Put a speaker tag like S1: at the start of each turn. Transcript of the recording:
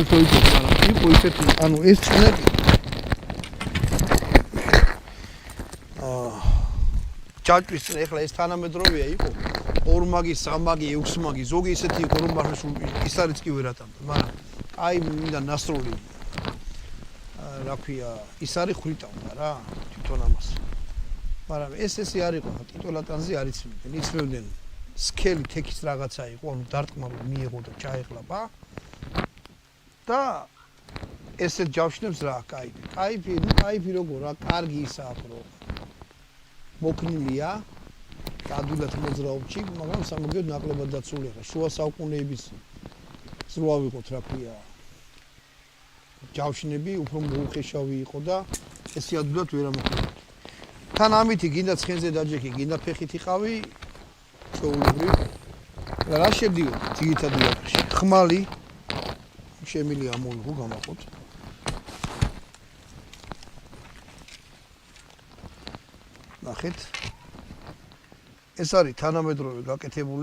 S1: იყო ისეთი, ანუ ეს წნეთი ჯაჭვის წნე, ეხლა ეს თანამედროვეა იყო 2 მაგი, 3 მაგი, 6 მაგი, ზოგი ისეთი იყო რომ ის არის კი ვერატანდა, მაგრამ აი მინდა ნასროლი რა ქვია, ის არის ხვიტავდა რა, თვითონ ამას. მაგრამ ესე არ იყო, ტიტულატანზე არ იცნობდნენ, იცნობდნენ სქელი თექის რაღაცა იყო, ანუ დარტყმალო მიიღო და ჩაეყლაპა. და ესეთ ჯავშნებს რა, კაიფი როგორ რა, კარგი ისაა რო მოქნილია ადვილად მოძრაობში, მაგრამ სამაგიეროდ ნაკლებად დაცულია. შუა საუკუნეების ზრუა ვიყოთ, რა ქვია, ჯავშნები უფრო მოუხეშავი იყო და ესე ადვილად ვერ ამოქმედებდა. თან ამითი გინდა ცხენზე დაჯექი, გინდა ფეხით იყავი, ჩვეულებრივ რა შედიოდა ძირითად იარაღში. ხმალი შემილია ამოიღო გამაყოთ. ნახეთ. ეს არის თანამედროვე გაკეთებული